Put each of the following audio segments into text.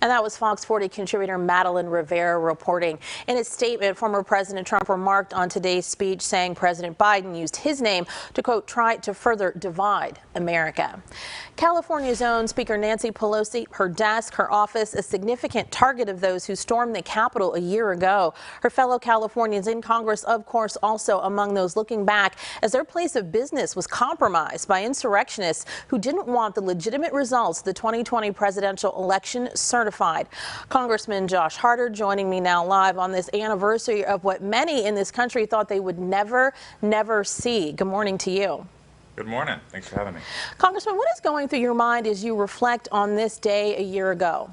And that was Fox 40 contributor Madeline Rivera reporting. In his statement, former President Trump remarked on today's speech, saying President Biden used his name to, quote, try to further divide America. California's own Speaker Nancy Pelosi, her desk, her office, a significant target of those who stormed the Capitol a year ago. Her fellow Californians in Congress, of course, also among those looking back as their place of business was compromised by insurrectionists who didn't want the legitimate results of the 2020 presidential election certified. Congressman Josh Harder joining me now live on this anniversary of what many in this country thought they would never see. Good morning to you. Good morning. Thanks for having me. Congressman, what is going through your mind as you reflect on this day a year ago?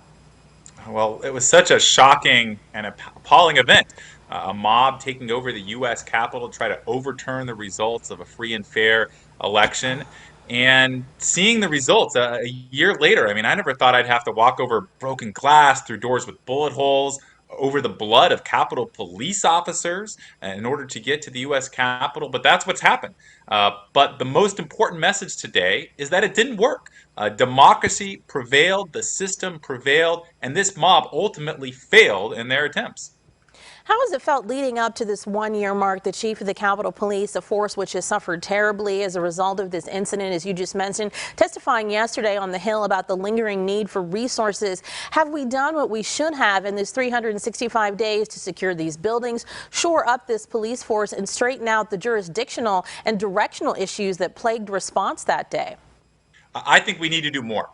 Well, it was such a shocking and appalling event. A mob taking over the U.S. Capitol to try to overturn the results of a free and fair election. And seeing the results a year later, I mean, I never thought I'd have to walk over broken glass, through doors with bullet holes, over the blood of Capitol police officers in order to get to the U.S. Capitol, but that's what's happened. But the most important message today is that it didn't work. Democracy prevailed, the system prevailed, and this mob ultimately failed in their attempts. How has it felt leading up to this one-year mark? The chief of the Capitol Police, a force which has suffered terribly as a result of this incident, as you just mentioned, testifying yesterday on the Hill about the lingering need for resources. Have we done what we should have in this 365 days to secure these buildings, shore up this police force, and straighten out the jurisdictional and directional issues that plagued response that day? I think we need to do more.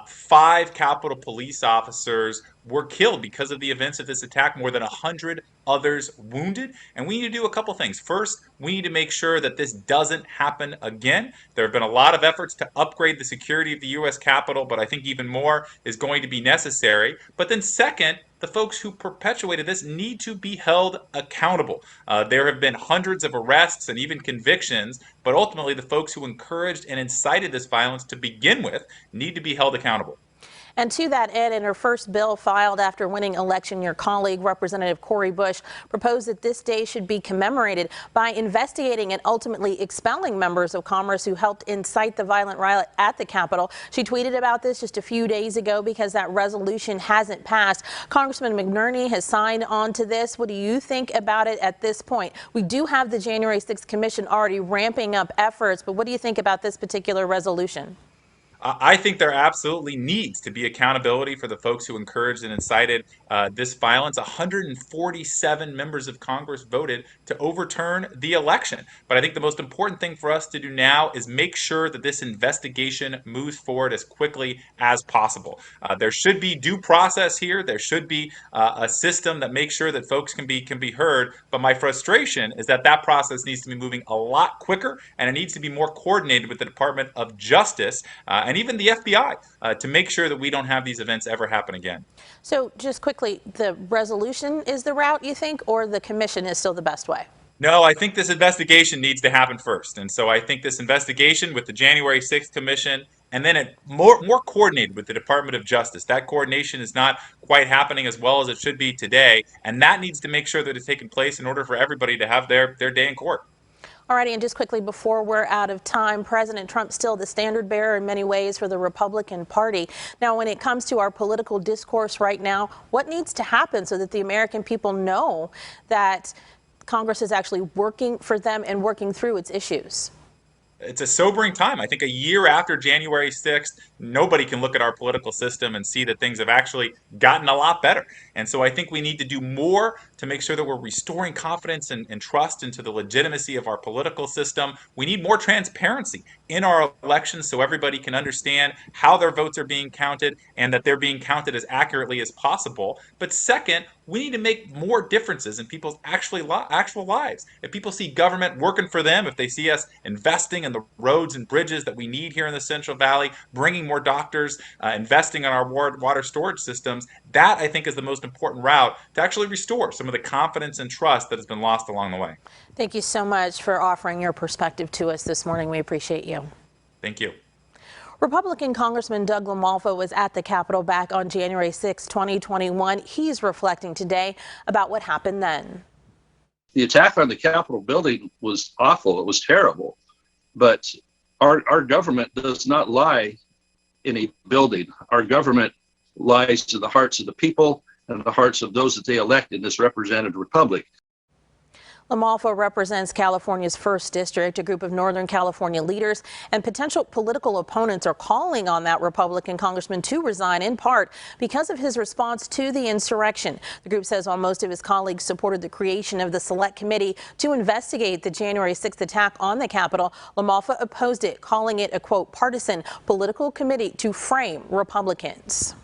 5 Capitol police officers were killed because of the events of this attack, more than 100 others wounded. And we need to do a couple things. First, we need to make sure that this doesn't happen again. There have been a lot of efforts to upgrade the security of the U.S. Capitol, but I think even more is going to be necessary. But then second, the folks who perpetuated this need to be held accountable. There have been hundreds of arrests and even convictions, but ultimately the folks who encouraged and incited this violence to begin with need to be held accountable. And to that end, in her first bill filed after winning election, your colleague, Representative Cori Bush, proposed that this day should be commemorated by investigating and ultimately expelling members of Congress who helped incite the violent riot at the Capitol. She tweeted about this just a few days ago because that resolution hasn't passed. Congressman McNerney has signed on to this. What do you think about it at this point? We do have the January 6th Commission already ramping up efforts, but what do you think about this particular resolution? I think there absolutely needs to be accountability for the folks who encouraged and incited this violence. 147 members of Congress voted to overturn the election. But I think the most important thing for us to do now is make sure that this investigation moves forward as quickly as possible. There should be due process here. There should be a system that makes sure that folks can be heard. But my frustration is that that process needs to be moving a lot quicker, and it needs to be more coordinated with the Department of Justice and even the FBI to make sure that we don't have these events ever happen again. So just quickly, the resolution is the route, you think, or the commission is still the best way? No, I think this investigation needs to happen first. And so I think this investigation with the January 6th Commission and then it more coordinated with the Department of Justice. That coordination is not quite happening as well as it should be today. And that needs to make sure that it's taking place in order for everybody to have their day in court. Alrighty, and just quickly before we're out of time, President Trump still the standard bearer in many ways for the Republican Party. Now, when it comes to our political discourse right now, what needs to happen so that the American people know that Congress is actually working for them and working through its issues? It's a sobering time. I think a year after January 6th, nobody can look at our political system and see that things have actually gotten a lot better. And so I think we need to do more to make sure that we're restoring confidence and trust into the legitimacy of our political system. We need more transparency in our elections so everybody can understand how their votes are being counted and that they're being counted as accurately as possible. But second, we need to make more differences in people's actual lives. If people see government working for them, if they see us investing in the roads and bridges that we need here in the Central Valley, bringing more doctors, investing in our water storage systems, that I think is the most important route to actually restore some of the confidence and trust that has been lost along the way. Thank you so much for offering your perspective to us this morning. We appreciate you. Thank you. Republican Congressman Doug LaMalfa was at the Capitol back on January 6, 2021. He's reflecting today about what happened then. The attack on the Capitol building was awful. It was terrible. But our government does not lie in a building. Our government lies in the hearts of the people and the hearts of those that they elect in this representative republic. LaMalfa represents California's 1st District. A group of Northern California leaders and potential political opponents are calling on that Republican congressman to resign, in part because of his response to the insurrection. The group says while most of his colleagues supported the creation of the Select Committee to investigate the January 6th attack on the Capitol, LaMalfa opposed it, calling it a, quote, partisan political committee to frame Republicans.